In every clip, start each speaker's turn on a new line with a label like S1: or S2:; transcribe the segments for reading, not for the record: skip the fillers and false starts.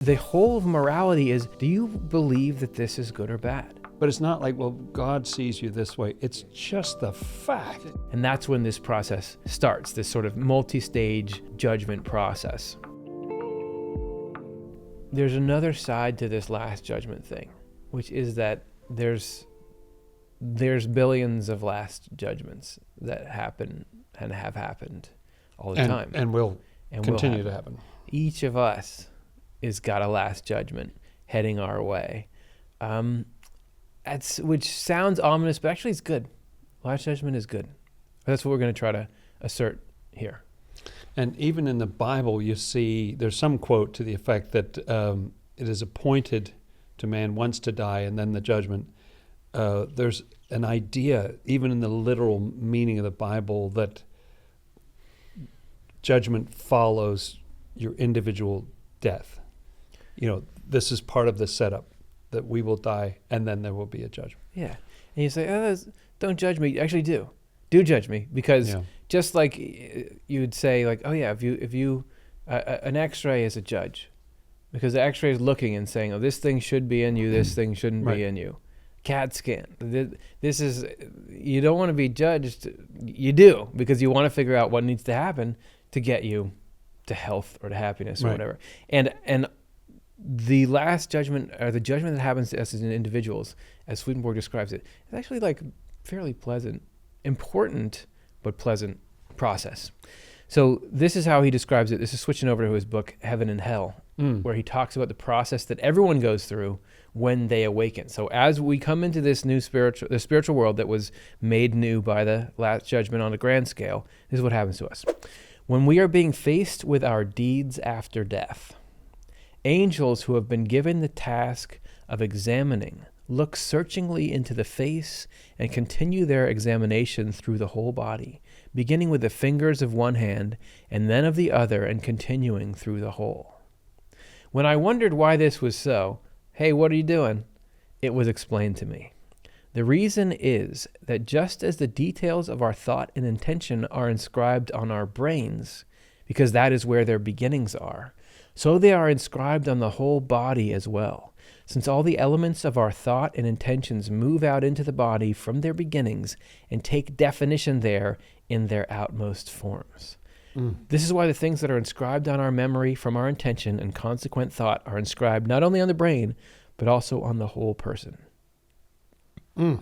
S1: The whole of morality is, do you believe that this is good or bad?
S2: But it's not like, well, God sees you this way. It's just the fact.
S1: And that's when this process starts, this sort of multi-stage judgment process. There's another side to this last judgment thing, which is that there's billions of last judgments that happen and have happened all the time.
S2: And will continue to happen.
S1: Each of us has got a last judgment heading our way. Which sounds ominous, but actually it's good. Last judgment is good. That's what we're going to try to assert here.
S2: And even in the Bible, you see there's some quote to the effect that it is appointed to man once to die and then the judgment. There's an idea, even in the literal meaning of the Bible, that judgment follows your individual death. This is part of the setup, that we will die and then there will be a judgment.
S1: Yeah. And you say, don't judge me. Actually do. Do judge me, because just like you would say, like, oh yeah, if you an X-ray is a judge, because the X-ray is looking and saying, oh, this thing should be in you, this thing shouldn't be in you. CAT scan. This is, you don't want to be judged. You do, because you want to figure out what needs to happen to get you to health or to happiness or whatever. And the last judgment, or the judgment that happens to us as individuals, as Swedenborg describes it, is actually like fairly pleasant, important, but pleasant process. So this is how he describes it. This is switching over to his book, Heaven and Hell, where he talks about the process that everyone goes through when they awaken. So as we come into this new spiritual world that was made new by the last judgment on a grand scale, this is what happens to us. When we are being faced with our deeds after death, angels who have been given the task of examining look searchingly into the face and continue their examination through the whole body, beginning with the fingers of one hand and then of the other and continuing through the whole. When I wondered why this was so, hey, what are you doing? It was explained to me. The reason is that just as the details of our thought and intention are inscribed on our brains, because that is where their beginnings are, so they are inscribed on the whole body as well, since all the elements of our thought and intentions move out into the body from their beginnings and take definition there in their outmost forms. This is why the things that are inscribed on our memory from our intention and consequent thought are inscribed not only on the brain, but also on the whole person.
S2: And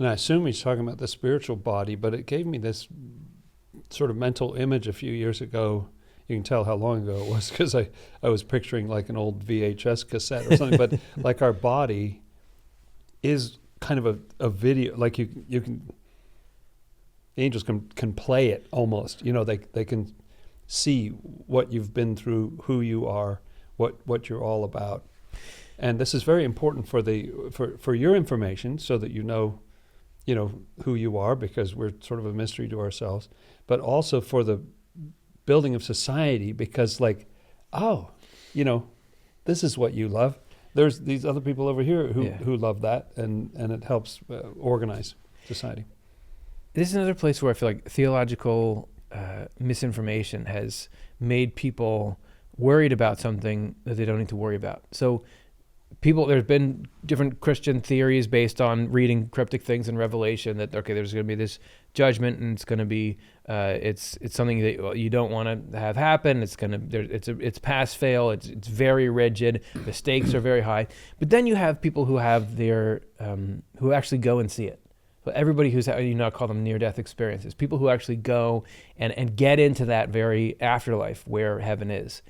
S2: I assume he's talking about the spiritual body, but it gave me this sort of mental image a few years ago. You can tell how long ago it was, because I was picturing like an old VHS cassette or something, but like our body is kind of a video, like you can, the angels can play it almost, they can see what you've been through, who you are, what you're all about. And this is very important for your information, so that you know who you are, because we're sort of a mystery to ourselves, but also for the building of society, because this is what you love. There's these other people over here who love that, and it helps organize society.
S1: This is another place where I feel like theological misinformation has made people worried about something that they don't need to worry about. So there's been different Christian theories based on reading cryptic things in Revelation that, okay, there's going to be this judgment, and it's going to be, it's something that you don't want to have happen. It's pass fail. It's very rigid. The stakes are very high. But then you have people who have who actually go and see it. So everybody who's, call them near-death experiences, people who actually go and get into that very afterlife where heaven is.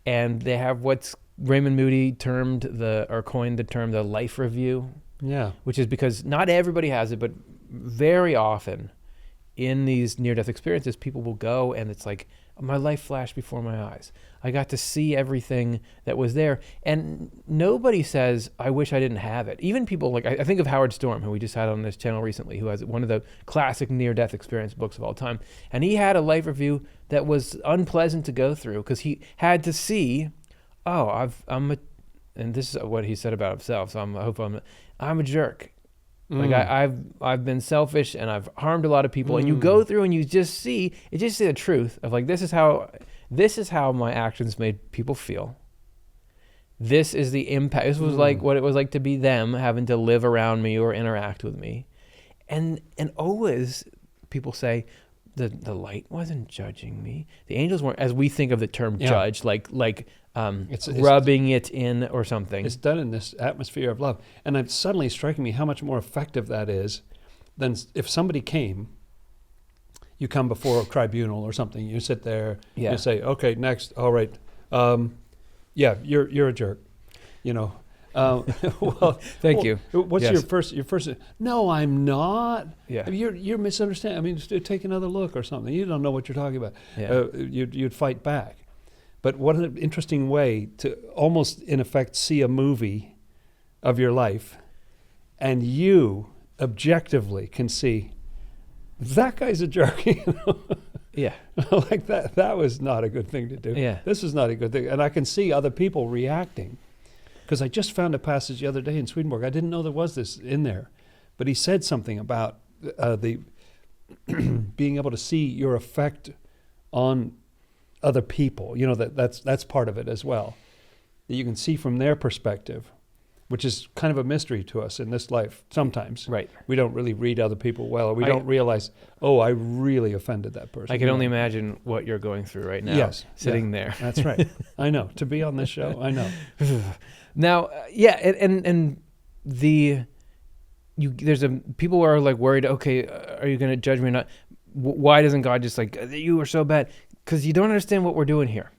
S1: And they have what's Raymond Moody coined the term the life review. Yeah. Which is because not everybody has it, but very often in these near-death experiences, people will go and it's like, my life flashed before my eyes. I got to see everything that was there. And nobody says, I wish I didn't have it. Even people like, I think of Howard Storm, who we just had on this channel recently, who has one of the classic near-death experience books of all time. And he had a life review that was unpleasant to go through, because he had to see, and this is what he said about himself, so I'm a jerk. Like I've been selfish and I've harmed a lot of people, and you go through and you just see the truth of like, this is how my actions made people feel. This is the impact. This was like what it was like to be them, having to live around me or interact with me. And always people say, the light wasn't judging me. The angels weren't, as we think of the term judge, like it's rubbing it in or something.
S2: It's done in this atmosphere of love. And it's suddenly striking me how much more effective that is than if somebody came, you come before a tribunal or something, you sit there, you say, okay, next, all right, you're a jerk, you know.
S1: Well, thank you.
S2: What's your first? No, I'm not.
S1: Yeah.
S2: You're misunderstanding. I mean, just take another look or something. You don't know what you're talking about.
S1: Yeah.
S2: You'd fight back. But what an interesting way to almost, in effect, see a movie of your life, and you objectively can see that guy's a jerk. You know?
S1: Yeah.
S2: Like that. That was not a good thing to do.
S1: Yeah.
S2: This is not a good thing, and I can see other people reacting. Because I just found a passage the other day in Swedenborg. I didn't know there was this in there. But he said something about the being able to see your effect on other people. You know, that's part of it as well. That you can see from their perspective, which is kind of a mystery to us in this life sometimes.
S1: Right.
S2: We don't really read other people well. Or we don't realize, I really offended that person.
S1: I can only imagine what you're going through right now.
S2: Yes.
S1: Sitting there.
S2: That's right. I know. To be on this show, I know.
S1: Now, and there's people who are like worried. Okay, are you going to judge me or not? Why doesn't God just like, you are so bad? Because you don't understand what we're doing here.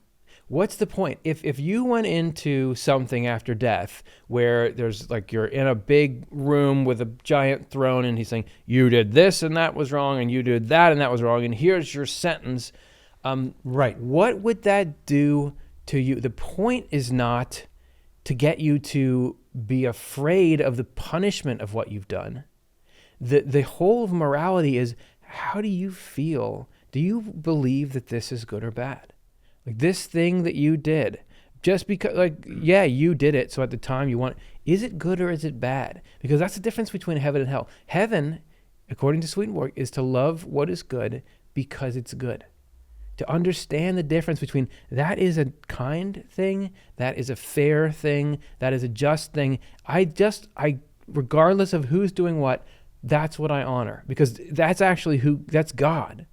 S1: What's the point? If you went into something after death where there's like you're in a big room with a giant throne and he's saying you did this and that was wrong and you did that and that was wrong and here's your sentence,
S2: right?
S1: What would that do to you? The point is not to get you to be afraid of the punishment of what you've done. The whole of morality is, how do you feel? Do you believe that this is good or bad? Like this thing that you did, just because, you did it, so at the time you want, is it good or is it bad? Because that's the difference between heaven and hell. Heaven, according to Swedenborg, is to love what is good because it's good. To understand the difference between that is a kind thing, that is a fair thing, that is a just thing. I regardless of who's doing what, that's what I honor, because that's actually that's God,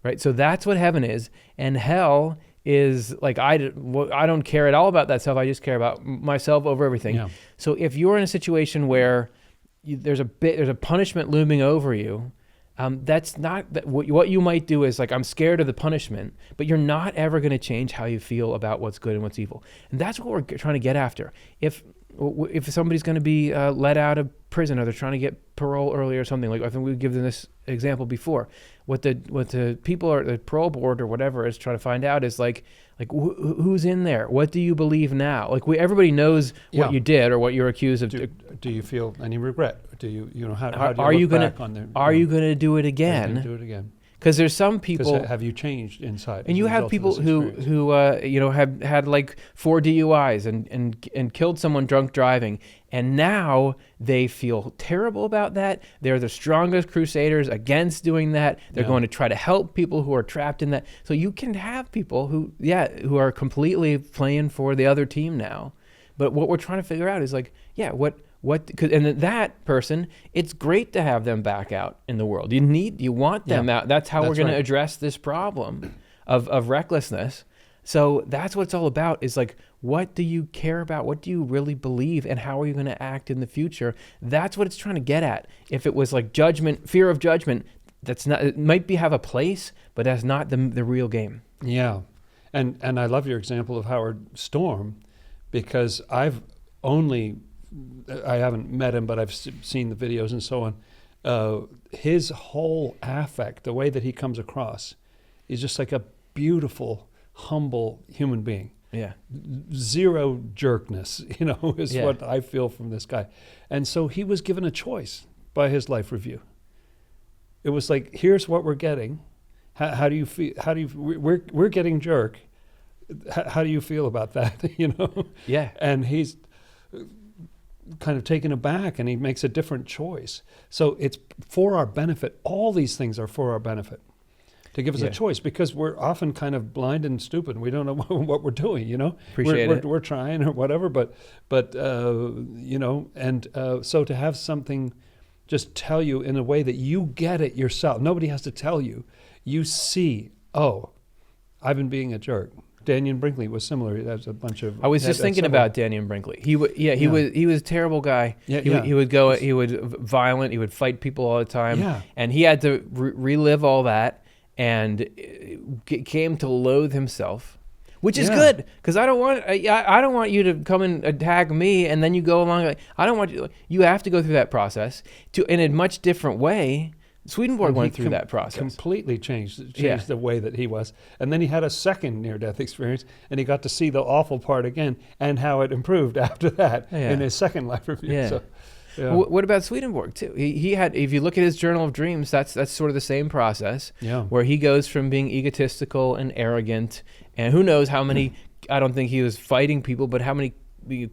S1: right? So that's what heaven is, and hell is like, I don't care at all about that stuff. I just care about myself over everything. Yeah. So if you're in a situation where there's a punishment looming over you, that's not that. What you might do is like, I'm scared of the punishment, but you're not ever going to change how you feel about what's good and what's evil. And that's what we're trying to get after. If somebody's going to be let out of prison, or they're trying to get parole early or something, like I think we've given this example before. What the people or the parole board or whatever is trying to find out is like who's in there? What do you believe now? Like everybody knows what you did or what you're accused of.
S2: Do you feel any regret? Do you how do
S1: are you
S2: look
S1: gonna
S2: back on the,
S1: are you going to do it again?
S2: Do it again.
S1: Because there's some people.
S2: Have you changed inside?
S1: And you have people who have had like 4 DUIs and killed someone drunk driving, and now they feel terrible about that. They're the strongest crusaders against doing that. They're going to try to help people who are trapped in that. So you can have people who are completely playing for the other team now. But what we're trying to figure out is like, and that person, it's great to have them back out in the world. You want them out. That's how we're going to address this problem of recklessness. So that's what it's all about, is like, what do you care about? What do you really believe? And how are you going to act in the future? That's what it's trying to get at. If it was like judgment, fear of judgment, that's not, it might have a place, but that's not the real game.
S2: Yeah. And I love your example of Howard Storm, because I haven't met him, but I've seen the videos and so on. His whole affect, the way that he comes across, is just like a beautiful, humble human being.
S1: Yeah.
S2: Zero jerkness, is what I feel from this guy. And so he was given a choice by his life review. It was like, here's what we're getting. How do you feel? We're getting jerk. How do you feel about that?
S1: Yeah.
S2: And he's kind of taken aback, and he makes a different choice. So it's for our benefit. All these things are for our benefit. to give us a choice, because we're often kind of blind and stupid. We don't know what we're doing,
S1: Appreciate it.
S2: We're trying or whatever, but so to have something just tell you in a way that you get it yourself. Nobody has to tell you. You see, oh, I've been being a jerk. Daniel Brinkley was similar. There's a bunch of.
S1: I was just thinking about Daniel Brinkley. He was a terrible guy. He would violent. He would fight people all the time.
S2: Yeah.
S1: And he had to relive all that, and came to loathe himself, which is good, because I don't want you to come and attack me and then you go along. I don't want you. You have to go through that process in a much different way. Swedenborg went through that process.
S2: Completely changed the way that he was. And then he had a second near-death experience, and he got to see the awful part again and how it improved after that in his second life review.
S1: Yeah.
S2: So,
S1: what about Swedenborg, too? He had, if you look at his Journal of Dreams, that's sort of the same process, where he goes from being egotistical and arrogant, and who knows how many, I don't think he was fighting people, but how many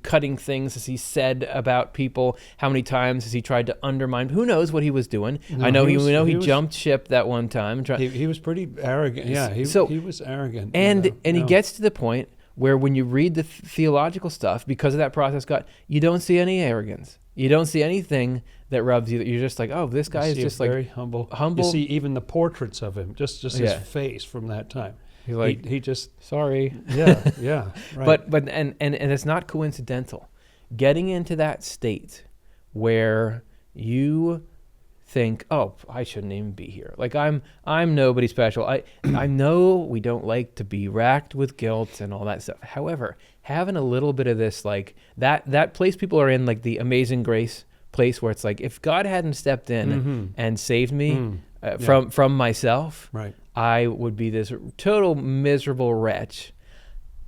S1: cutting things has he said about people? How many times has he tried to undermine? Who knows what he was doing?
S2: No,
S1: I know he jumped ship that one time.
S2: He was pretty arrogant. Yeah, he was arrogant.
S1: And he gets to the point where when you read the theological stuff, because of that process, you don't see any arrogance. You don't see anything that rubs you. You're just like, oh, this guy is just like
S2: very humble.
S1: Humble.
S2: You see even the portraits of him, just his face from that time.
S1: He's like,
S2: he just
S1: sorry.
S2: Yeah, right.
S1: But it's not coincidental. Getting into that state where you think, oh, I shouldn't even be here. Like I'm nobody special. I know we don't like to be racked with guilt and all that stuff. However, having a little bit of this, like that place people are in, like the Amazing Grace place, where it's like, if God hadn't stepped in and saved me from myself,
S2: right,
S1: I would be this total miserable wretch.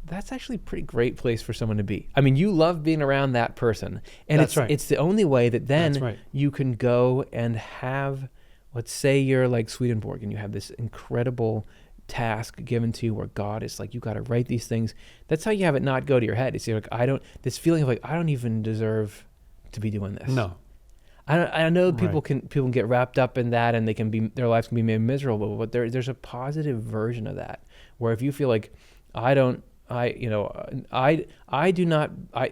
S1: That's actually a pretty great place for someone to be. I mean, you love being around that person. And it's the only way that then you can go and have, let's say you're like Swedenborg and you have this incredible task given to you where God is like, you got to write these things. That's how you have it not go to your head. It's like, this feeling of like, I don't even deserve to be doing this.
S2: No.
S1: I know people can get wrapped up in that, and their lives can be made miserable. But there's a positive version of that, where if you feel like it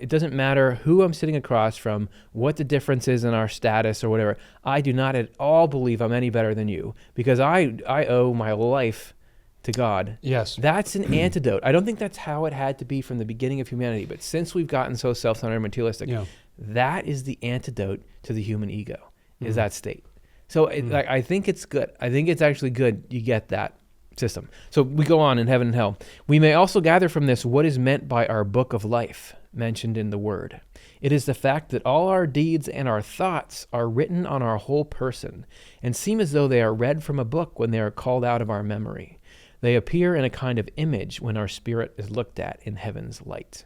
S1: doesn't matter who I'm sitting across from, what the difference is in our status or whatever. I do not at all believe I'm any better than you, because I owe my life to God.
S2: Yes.
S1: That's an antidote. I don't think that's how it had to be from the beginning of humanity, but since we've gotten so self-centered and materialistic, that is the antidote to the human ego, is that state. So I think it's good. I think it's actually good you get that system. So we go on in heaven and hell. We may also gather from this what is meant by our book of life mentioned in the word. It is the fact that all our deeds and our thoughts are written on our whole person and seem as though they are read from a book when they are called out of our memory. They appear in a kind of image when our spirit is looked at in heaven's light.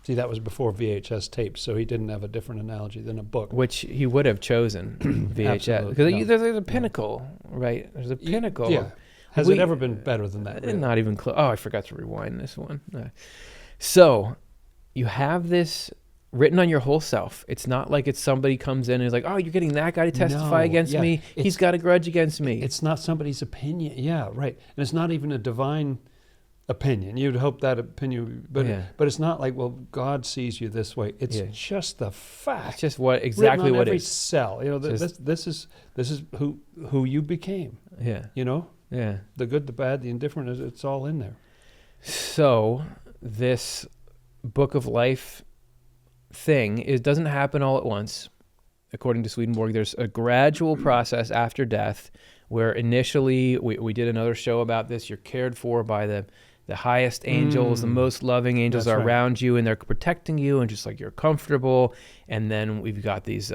S2: See, that was before VHS tapes, so he didn't have a different analogy than a book.
S1: Which he would have chosen, VHS. Because there's a pinnacle, right? There's a pinnacle.
S2: Yeah. Has it ever been better than that? Really?
S1: Not even close. Oh, I forgot to rewind this one. So you have this written on your whole self. It's not like it's somebody comes in and is like, oh, you're getting that guy to testify against me. He's got a grudge against me.
S2: It's not somebody's opinion. Yeah, right. And it's not even a divine opinion. You'd hope that opinion, but it's not like, well, God sees you this way. It's just the fact.
S1: It's just exactly what
S2: every cell. This is who you became.
S1: Yeah.
S2: Yeah. The good, the bad, the indifferent, it's all in there.
S1: So this book of life thing doesn't happen all at once. According to Swedenborg, there's a gradual process after death where initially, we did another show about this, you're cared for by the highest angels, the most loving angels are around you, and they're protecting you, and just like you're comfortable. And then we've got these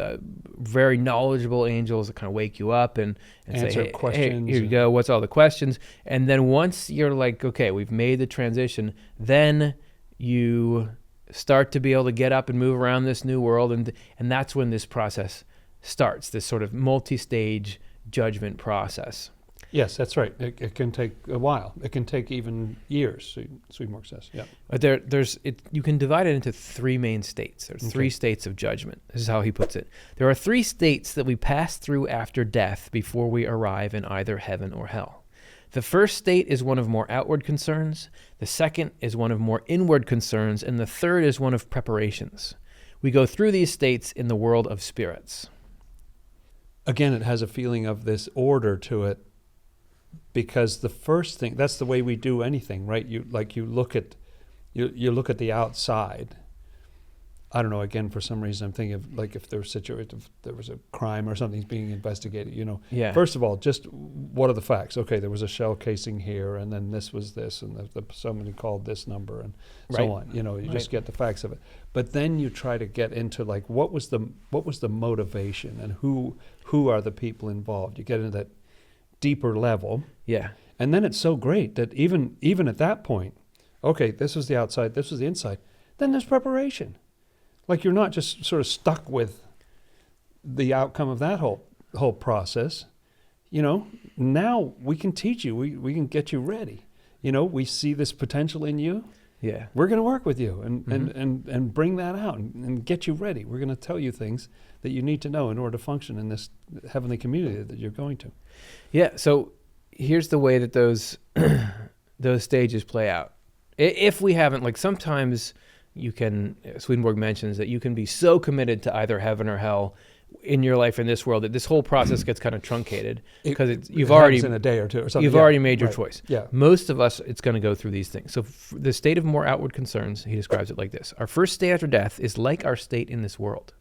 S1: very knowledgeable angels that kind of wake you up and
S2: answer
S1: say,
S2: questions.
S1: Hey, here you go, what's all the questions? And then once you're like, okay, we've made the transition, then you start to be able to get up and move around this new world, and that's when this process starts, this sort of multi-stage judgment process.
S2: Yes, that's right. It can take a while. It can take even years, Swedenborg says. Yeah.
S1: But you can divide it into three main states. There's three states of judgment. This is how he puts it. There are three states that we pass through after death before we arrive in either heaven or hell. The first state is one of more outward concerns. The second is one of more inward concerns. And the third is one of preparations. We go through these states in the world of spirits.
S2: Again, it has a feeling of this order to it, because the first thing, that's the way we do anything, right? You look at the outside. I don't know, again, for some reason I'm thinking of like if there was a crime or something's being investigated,
S1: Yeah.
S2: First of all, just what are the facts? Okay, there was a shell casing here, and then this was this, and somebody called this number, and so on. You just get the facts of it. But then you try to get into like what was the motivation, and who are the people involved? You get into that deeper level.
S1: Yeah.
S2: And then it's so great that even at that point, okay, this was the outside, this was the inside, then there's preparation. Like you're not just sort of stuck with the outcome of that whole process. Now we can teach you. We can get you ready. We see this potential in you.
S1: Yeah.
S2: We're going to work with you and bring that out and get you ready. We're going to tell you things that you need to know in order to function in this heavenly community that you're going to.
S1: Yeah. So here's the way that those stages play out. If we haven't, like sometimes you can, Swedenborg mentions that you can be so committed to either heaven or hell in your life in this world that this whole process gets kind of truncated because you've already
S2: in a day or two or something.
S1: You've already made your choice.
S2: Yeah.
S1: Most of us, it's going to go through these things. So the state of more outward concerns, he describes it like this: our first state after death is like our state in this world.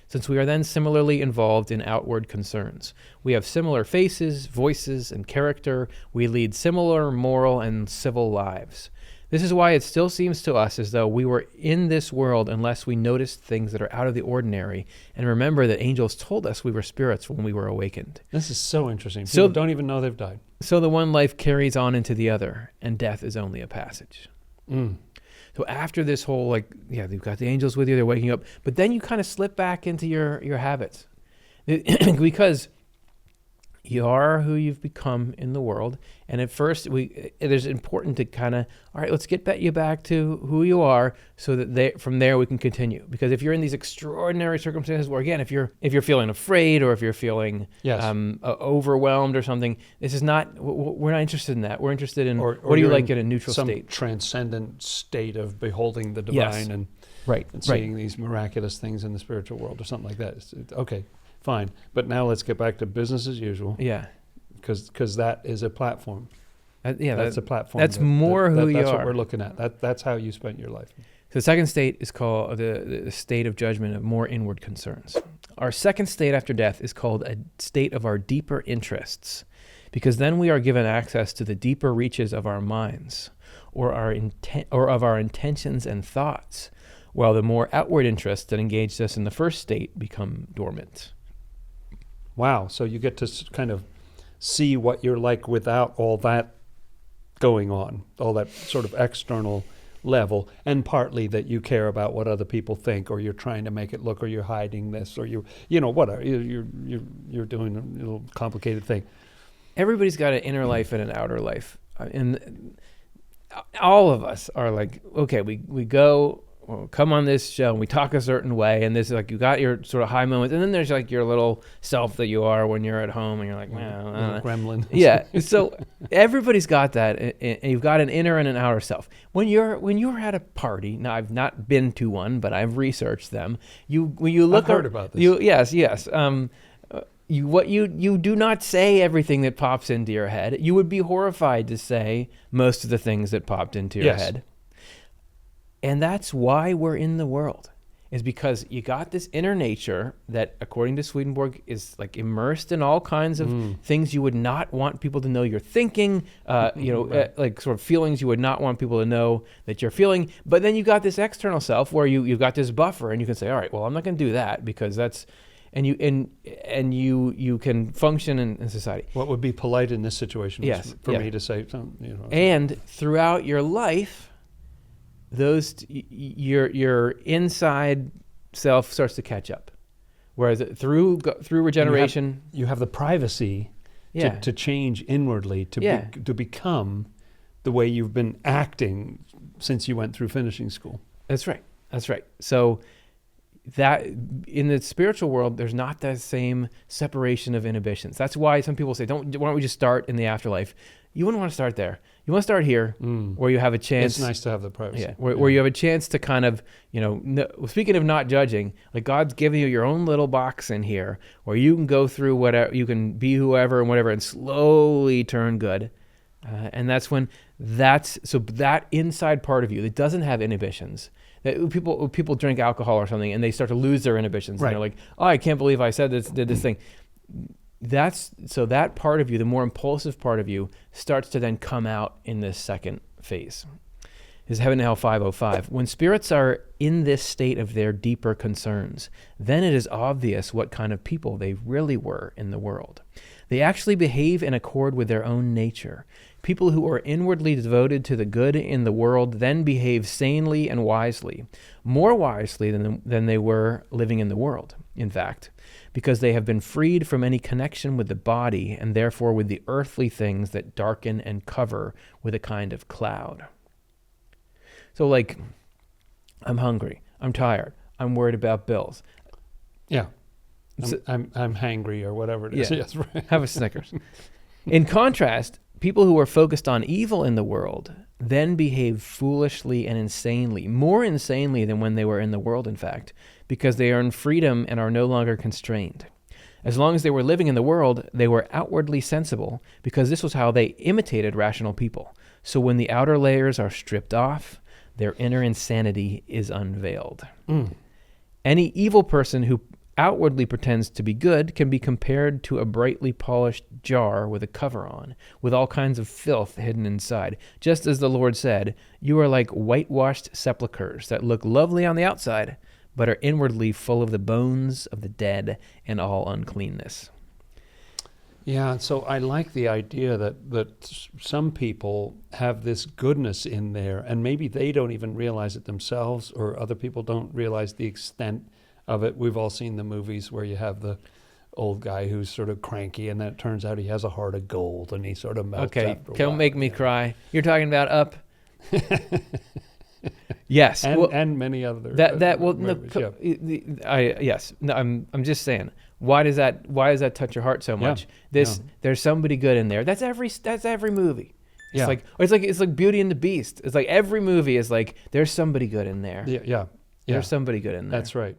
S1: Since we are then similarly involved in outward concerns, we have similar faces, voices, and character. We lead similar moral and civil lives. This is why it still seems to us as though we were in this world unless we noticed things that are out of the ordinary and remember that angels told us we were spirits when we were awakened.
S2: This is so interesting. People don't even know they've died.
S1: So the one life carries on into the other, and death is only a passage. So after this whole, you've got the angels with you, they're waking up, but then you kind of slip back into your habits because you are who you've become in the world. And at first, it is important to kind of, all right, let's get you back to who you are so that from there we can continue. Because if you're in these extraordinary circumstances where, again, if you're feeling afraid or if you're feeling overwhelmed or something, we're not interested in that. We're interested in what do you like in a neutral state?
S2: Some transcendent state of beholding the divine and seeing these miraculous things in the spiritual world or something like that. Okay. Fine, but now let's get back to business as usual.
S1: Yeah,
S2: because that is a platform.
S1: That's
S2: a platform.
S1: That's more who you are.
S2: That's what we're looking at. That's how you spent your life.
S1: So the second state is called the state of judgment of more inward concerns. Our second state after death is called a state of our deeper interests, because then we are given access to the deeper reaches of our minds, or of our intentions and thoughts, while the more outward interests that engaged us in the first state become dormant.
S2: Wow, so you get to kind of see what you're like without all that going on, all that sort of external level, and partly that you care about what other people think, or you're trying to make it look, or you're hiding this, or you're doing a little complicated thing.
S1: Everybody's got an inner life and an outer life, and all of us are like, okay, we go. Come on this show and we talk a certain way, and this is like you got your sort of high moments, and then there's like your little self that you are when you're at home and you're like, well,
S2: gremlin.
S1: Yeah. So everybody's got that, and you've got an inner and an outer self. When you're at a party, now I've not been to one, but I've researched them. When you look,
S2: I've heard about this.
S1: Yes. You do not say everything that pops into your head. You would be horrified to say most of the things that popped into your head. And that's why we're in the world, is because you got this inner nature that, according to Swedenborg, is like immersed in all kinds of things you would not want people to know you're thinking, like sort of feelings you would not want people to know that you're feeling. But then you got this external self where you've got this buffer, and you can say, all right, well, I'm not going to do that because that's, and you can function in society.
S2: What would be polite in this situation for me to say something,
S1: And throughout your life, your inside self starts to catch up, whereas through regeneration,
S2: you have the privacy to change inwardly to become the way you've been acting since you went through finishing school.
S1: That's right. So that in the spiritual world, there's not that same separation of inhibitions. That's why some people say, why don't we just start in the afterlife? You wouldn't want to start there. You want to start here, where you have a chance.
S2: It's nice to have the privacy.
S1: Yeah, where you have a chance to kind of, speaking of not judging, like God's giving you your own little box in here where you can go through whatever, you can be whoever and whatever, and slowly turn good. And that's when that inside part of you that doesn't have inhibitions, that people drink alcohol or something and they start to lose their inhibitions. Right. And they're like, oh, I can't believe I did this thing. That part of you, the more impulsive part of you, starts to then come out in this second phase. This is Heaven and Hell 505. When spirits are in this state of their deeper concerns, then it is obvious what kind of people they really were in the world. They actually behave in accord with their own nature. People who are inwardly devoted to the good in the world then behave sanely and wisely, more wisely than they were living in the world, in fact, because they have been freed from any connection with the body and therefore with the earthly things that darken and cover with a kind of cloud. So like, I'm hungry, I'm tired, I'm worried about bills.
S2: Yeah. I'm hangry or whatever it is.
S1: Yeah.
S2: Yes, right.
S1: Have a Snickers. In contrast, people who are focused on evil in the world then behave foolishly and insanely, more insanely than when they were in the world, in fact, because they are in freedom and are no longer constrained. As long as they were living in the world, they were outwardly sensible, because this was how they imitated rational people. So when the outer layers are stripped off, their inner insanity is unveiled. Any evil person who outwardly pretends to be good can be compared to a brightly polished jar with a cover on, with all kinds of filth hidden inside. Just as the Lord said, you are like whitewashed sepulchres that look lovely on the outside, but are inwardly full of the bones of the dead and all uncleanness.
S2: Yeah, so I like the idea that some people have this goodness in there, and maybe they don't even realize it themselves, or other people don't realize the extent of it. We've all seen the movies where you have the old guy who's sort of cranky, and then it turns out he has a heart of gold, and he sort of melts after a while.
S1: Don't make me cry. You're talking about Up? Yes,
S2: and many other movies.
S1: Yes. No, I'm just saying. Why does that touch your heart so much? There's somebody good in there. That's every movie. It's like Beauty and the Beast. It's like every movie is like there's somebody good in there.
S2: Yeah.
S1: There's somebody good in there.
S2: That's right.